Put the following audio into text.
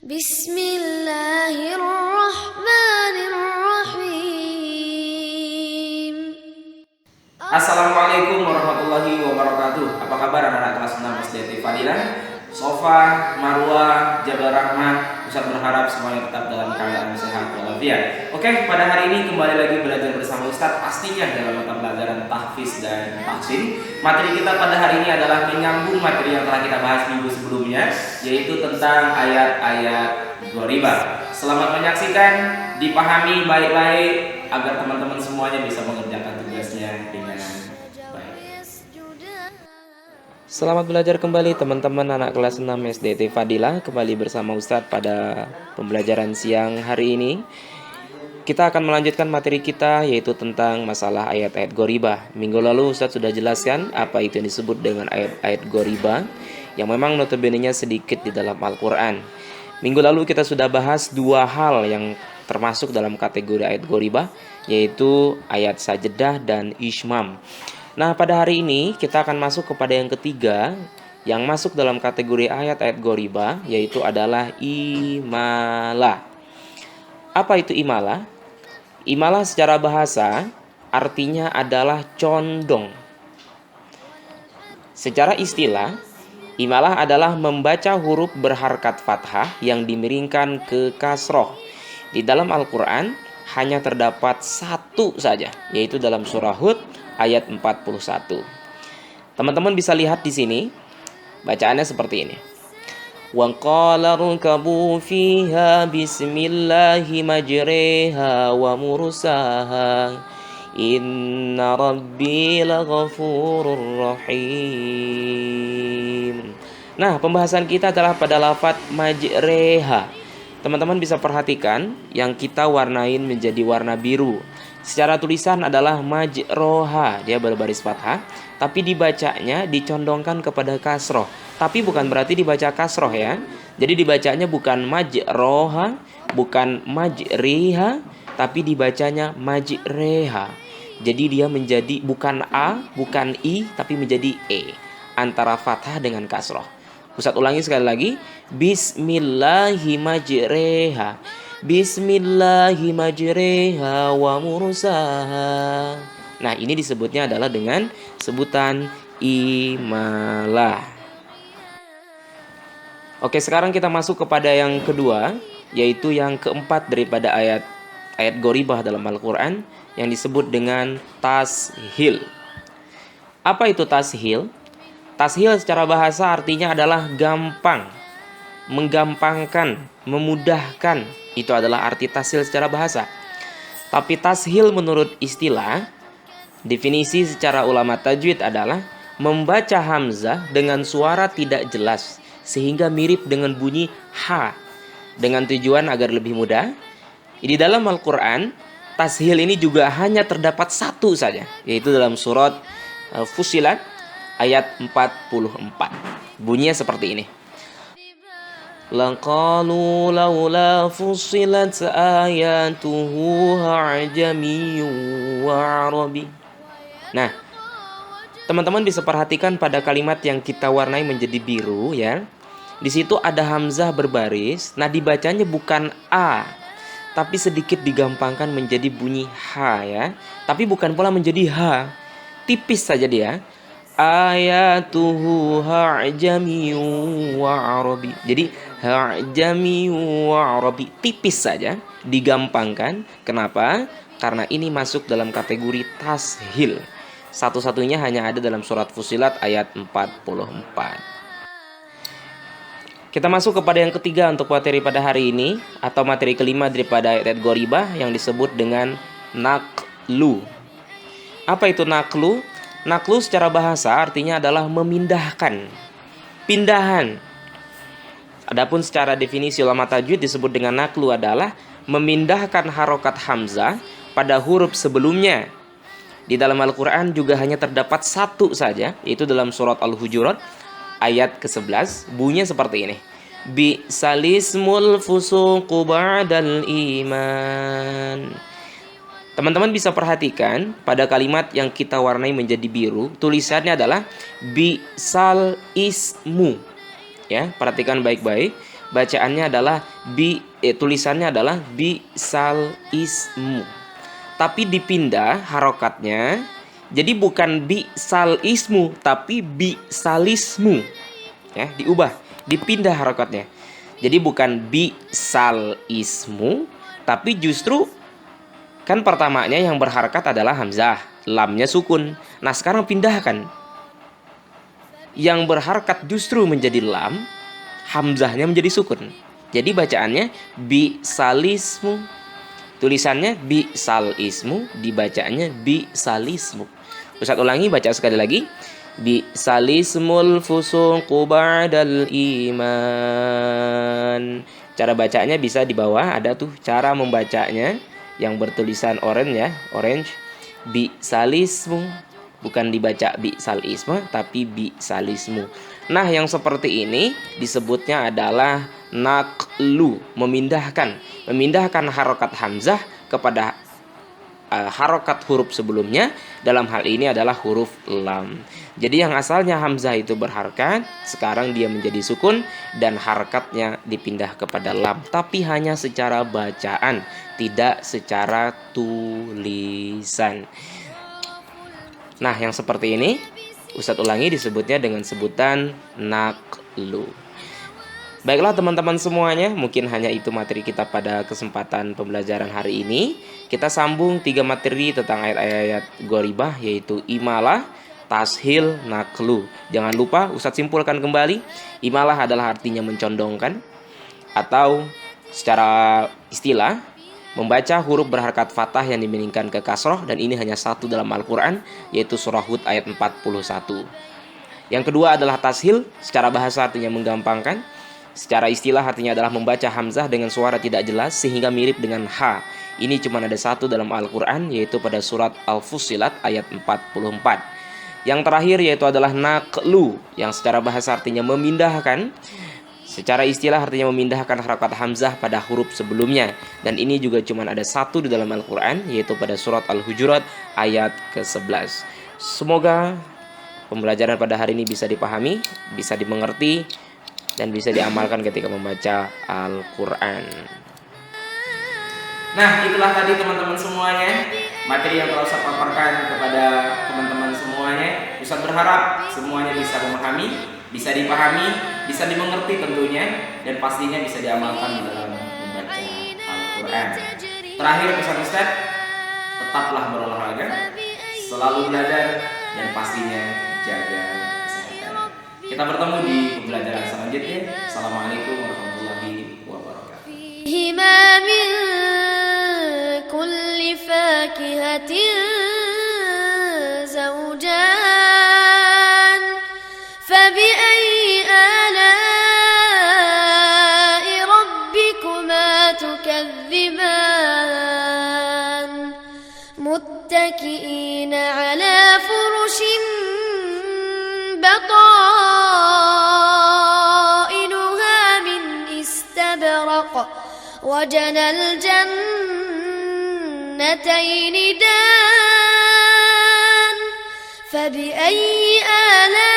Bismillahirrahmanirrahim. Assalamualaikum warahmatullahi wabarakatuh. Apa kabar anak-anak kelas 6 SD Fadilah? Sofa, Marwa, Jabal Rahmah, Ustaz berharap semuanya tetap dalam keadaan sehat walafiat. Oke, pada hari ini kembali lagi belajar bersama Ustaz, pastinya dalam mata pelajaran tahfiz dan tahsin. Materi kita pada hari ini adalah menyambung materi yang telah kita bahas minggu sebelumnya, yaitu tentang ayat-ayat ghoribah. Selamat menyaksikan, dipahami baik-baik agar teman-teman semuanya bisa mengerjakan tugasnya dengan baik. Selamat belajar kembali teman-teman anak kelas 6 SD Fadilah. Kembali bersama Ustadz pada pembelajaran siang hari ini. Kita akan melanjutkan materi kita, yaitu tentang masalah ayat-ayat ghoribah. Minggu lalu Ustadz sudah jelaskan apa itu yang disebut dengan ayat-ayat ghoribah, yang memang notabene-nya sedikit di dalam Al-Quran. Minggu lalu kita sudah bahas dua hal yang termasuk dalam kategori ayat ghoribah, yaitu ayat sajdah dan ishmam. Nah, pada hari ini kita akan masuk kepada yang ketiga yang masuk dalam kategori ayat-ayat ghoribah, yaitu adalah imalah. Apa itu imalah? Imalah secara bahasa artinya adalah condong. Secara istilah, imalah adalah membaca huruf berharkat fathah yang dimiringkan ke kasroh. Di dalam Al-Quran hanya terdapat satu saja, yaitu dalam surah Hud ayat 41. Teman-teman bisa lihat di sini, bacaannya seperti ini. Wa qala rkabu fiha bismillahi majriha wa mursaha inna rabbi laghafurur rahim. Nah, pembahasan kita adalah pada lafaz majreha. Teman-teman bisa perhatikan yang kita warnain menjadi warna biru. Secara tulisan adalah majroha, dia berbaris fathah, tapi dibacanya dicondongkan kepada kasroh. Tapi bukan berarti dibaca kasroh ya. Jadi dibacanya bukan majroha, bukan majriha, tapi dibacanya majreha. Jadi dia menjadi bukan A, bukan I, tapi menjadi E, antara fathah dengan kasroh. Ustaz ulangi sekali lagi. Bismillahi majreha, bismillahi majreha wa mursaha. Nah, ini disebutnya adalah dengan sebutan imalah. Oke, sekarang kita masuk kepada yang kedua, yaitu yang keempat daripada ayat ghoribah dalam Al-Quran, yang disebut dengan tashil. Apa itu tashil? Tashil secara bahasa artinya adalah gampang, menggampangkan, memudahkan. Itu adalah arti tashil secara bahasa. Tapi tashil menurut istilah, definisi secara ulama tajwid adalah membaca hamzah dengan suara tidak jelas sehingga mirip dengan bunyi ha, dengan tujuan agar lebih mudah. Di dalam Al-Quran, tashil ini juga hanya terdapat satu saja, yaitu dalam surat Fussilat ayat 44. Bunyinya seperti ini. Laqalu laula fussilat ayatuhu a'jamiyyun wa arabi. Nah, teman-teman bisa perhatikan pada kalimat yang kita warnai menjadi biru ya. Di situ ada hamzah berbaris. Nah, dibacanya bukan A, tapi sedikit digampangkan menjadi bunyi H ya. Tapi bukan pula menjadi H. Tipis saja dia. Ayatuhu ha'jamiyyun wa arabi. Jadi ha'jamiyyun wa arabi, tipis saja, digampangkan. Kenapa? Karena ini masuk dalam kategori tashil. Satu-satunya hanya ada dalam surat Fussilat ayat 44. Kita masuk kepada yang ketiga untuk materi pada hari ini, atau materi kelima daripada ayat ghoribah, yang disebut dengan naqlu. Apa itu naqlu? Naqlu secara bahasa artinya adalah memindahkan, pindahan. Adapun secara definisi ulama tajwid disebut dengan naqlu adalah memindahkan harokat hamzah pada huruf sebelumnya. Di dalam Al-Quran juga hanya terdapat satu saja, yaitu dalam surat Al-Hujurat ayat ke-11. Bunyinya seperti ini. Bi'salismul fusuqu ba'dal iman. Teman-teman bisa perhatikan pada kalimat yang kita warnai menjadi biru, tulisannya adalah bi'sal ismu. Ya, perhatikan baik-baik. bacaannya adalah tulisannya adalah bisal ismu. Tapi dipindah harokatnya, jadi bukan bisal ismu tapi bisalismu. Ya, diubah, dipindah harokatnya. Jadi bukan bisal ismu, tapi justru kan pertamanya yang berharakat adalah hamzah, lamnya sukun. Nah sekarang pindahkan, yang berharakat justru menjadi lam, hamzahnya menjadi sukun. Jadi bacaannya bisalismu, tulisannya bisalismu, dibacaannya bisalismu. Ustaz ulangi, baca sekali lagi. Bisalismul fusuqu ba'dal iman. Cara bacanya bisa di bawah ada tuh cara membacanya yang bertulisan orange ya, orange. Bisalismu, bukan dibaca bisalisme tapi bisalismu. Nah, yang seperti ini disebutnya adalah naqlu, memindahkan harokat hamzah kepada harokat huruf sebelumnya. Dalam hal ini adalah huruf lam. Jadi yang asalnya hamzah itu berharokat, sekarang dia menjadi sukun dan harakatnya dipindah kepada lam, tapi hanya secara bacaan, tidak secara tulisan. Nah, yang seperti ini Ustadz ulangi disebutnya dengan sebutan naqlu. Baiklah teman-teman semuanya, mungkin hanya itu materi kita pada kesempatan pembelajaran hari ini. Kita sambung 3 materi tentang ayat-ayat gharibah, yaitu imalah, tashil, naqlu. Jangan lupa Ustadz simpulkan kembali, imalah adalah artinya mencondongkan, atau secara istilah membaca huruf berharakat fathah yang diminingkan ke kasroh, dan ini hanya satu dalam Al-Quran, yaitu surah Hud ayat 41. Yang kedua adalah tashil, secara bahasa artinya menggampangkan. Secara istilah artinya adalah membaca hamzah dengan suara tidak jelas sehingga mirip dengan ha. Ini cuma ada satu dalam Al-Quran, yaitu pada surat Al-Fussilat ayat 44. Yang terakhir yaitu adalah naqlu, yang secara bahasa artinya memindahkan. Secara istilah artinya memindahkan harakat hamzah pada huruf sebelumnya. Dan ini juga cuma ada satu di dalam Al-Quran, yaitu pada surat Al-Hujurat ayat ke-11. Semoga pembelajaran pada hari ini bisa dipahami, bisa dimengerti, dan bisa diamalkan ketika membaca Al-Quran. Nah, itulah tadi teman-teman semuanya materi yang telah saya paparkan kepada teman-teman semuanya. Ustaz berharap semuanya bisa memahami, bisa dipahami, bisa dimengerti tentunya, dan pastinya bisa diamalkan di dalam membaca Al-Quran. Terakhir pesan Ustaz, tetaplah berolahraga, selalu belajar, dan pastinya jaga kesehatan. Kita bertemu di pembelajaran selanjutnya. Assalamualaikum warahmatullahi wabarakatuh. متكئين على فرش بطائنها من استبرق وجنى الجنتين دان فبأي آلاء